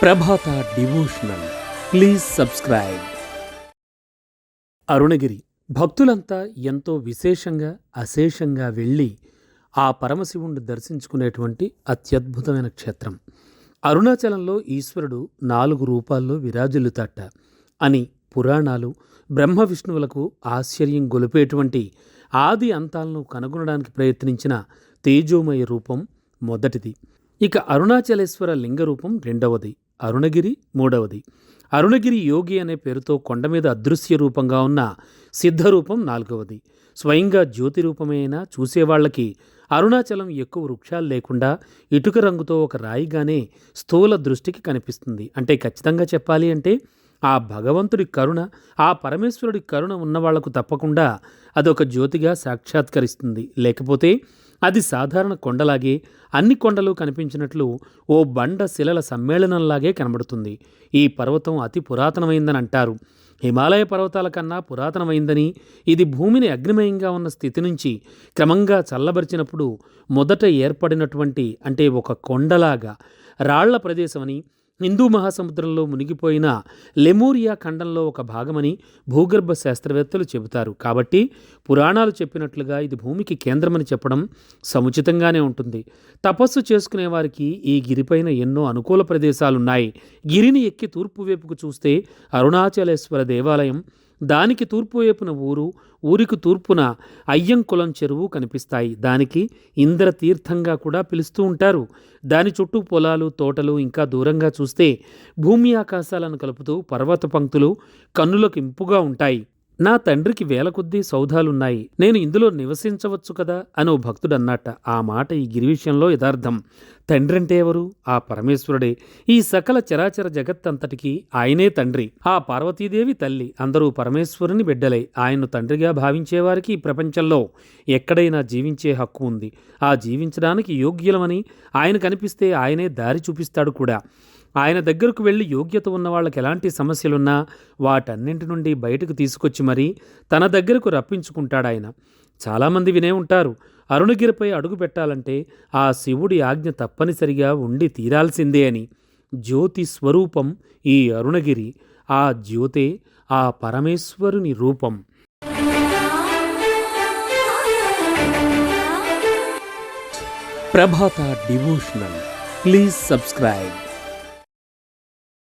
Prabhata devotional. Please subscribe. Arunagiri భక్తులంతా ఎంతో విశేషంగా అశేషంగా వెళ్ళి ఆ పరమశివుణ్ణి దర్శించుకునేటువంటి అత్యద్భుతమైన క్షేత్రం. అరుణాచలంలో ఈశ్వరుడు 4 రూపాల్లో విరాజిల్లుతాట అని పురాణాలు బ్రహ్మ విష్ణువులకు ఆశ్చర్యం గొలిపేటువంటి ఆది అంతాలను కనుగొనడానికి ప్రయత్నించిన తేజోమయ రూపం మొదటిది. ఇక అరుణాచలేశ్వర లింగ రూపం రెండవది, అరుణగిరి మూడవది. అరుణగిరి యోగి అనే పేరుతో కొండ మీద అదృశ్య రూపంగా ఉన్న సిద్ధరూపం నాలుగవది. స్వయంగా జ్యోతి రూపమైన చూసేవాళ్లకి అరుణాచలం ఎక్కువ వృక్షాలు లేకుండా ఇటుక రంగుతో ఒక రాయిగానే స్థూల దృష్టికి కనిపిస్తుంది. అంటే ఖచ్చితంగా చెప్పాలి అంటే ఆ భగవంతుడి కరుణ, ఆ పరమేశ్వరుడి కరుణ ఉన్నవాళ్లకు తప్పకుండా అదొక జ్యోతిగా సాక్షాత్కరిస్తుంది. లేకపోతే అది సాధారణ కొండలాగే అన్ని కొండలు కనిపించినట్లు ఓ బండ శిలల సమ్మేళనంలాగే కనబడుతుంది. ఈ పర్వతం అతి పురాతనమైందని అంటారు. హిమాలయ పర్వతాల కన్నా పురాతనమైందని, ఇది భూమిని అగ్నిమయంగా ఉన్న స్థితి నుంచి క్రమంగా చల్లబరిచినప్పుడు మొదట ఏర్పడినటువంటి, అంటే ఒక కొండలాగా రాళ్ల ప్రదేశమని, హిందూ మహాసముద్రంలో మునిగిపోయిన లెమూరియా ఖండంలో ఒక భాగమని భూగర్భ శాస్త్రవేత్తలు చెబుతారు. కాబట్టి పురాణాలు చెప్పినట్లుగా ఇది భూమికి కేంద్రమని చెప్పడం సముచితంగానే ఉంటుంది. తపస్సు చేసుకునే వారికి ఈ గిరిపైన ఎన్నో అనుకూల ప్రదేశాలున్నాయి. గిరిని ఎక్కి తూర్పు వైపుకు చూస్తే అరుణాచలేశ్వర దేవాలయం, దానికి తూర్పు వైపున ఊరికి తూర్పున అయ్యంకులం చెరువు కనిపిస్తాయి. దానికి ఇంద్రతీర్థంగా కూడా పిలుస్తూ ఉంటారు. దాని చుట్టూ పొలాలు, తోటలు, ఇంకా దూరంగా చూస్తే భూమి ఆకాశాలను కలుపుతూ పర్వత పంక్తులు కన్నులకు ఇంపుగా ఉంటాయి. నా తండ్రికి వేల కొద్దీ సౌధాలున్నాయి, నేను ఇందులో నివసించవచ్చు కదా అని ఓ భక్తుడు అన్నట్ట. ఆ మాట ఈ గిరి విషయంలో యథార్థం. తండ్రి అంటే ఎవరు? ఆ పరమేశ్వరుడే. ఈ సకల చరాచర జగత్తంతటికి ఆయనే తండ్రి. ఆ పార్వతీదేవి తల్లి. అందరూ పరమేశ్వరుని బిడ్డలై ఆయన్ను తండ్రిగా భావించేవారికి ఈ ప్రపంచంలో ఎక్కడైనా జీవించే హక్కు ఉంది. ఆ జీవించడానికి యోగ్యులమని ఆయన కనిపిస్తే ఆయనే దారి చూపిస్తాడు కూడా. ఆయన దగ్గరకు వెళ్ళి యోగ్యత ఉన్న వాళ్ళకి ఎలాంటి సమస్యలున్నా వాటన్నింటి నుండి బయటకు తీసుకొచ్చి మరీ తన దగ్గరకు రప్పించుకుంటాడాయన. చాలామంది వినే ఉంటారు, అరుణగిరిపై అడుగు పెట్టాలంటే ఆ శివుడి ఆజ్ఞ తప్పనిసరిగా ఉండి తీరాల్సిందే అని. జ్యోతి స్వరూపం ఈ అరుణగిరి. ఆ జ్యోతే ఆ పరమేశ్వరుని రూపం. ప్రభాత డివోషనల్. Please subscribe.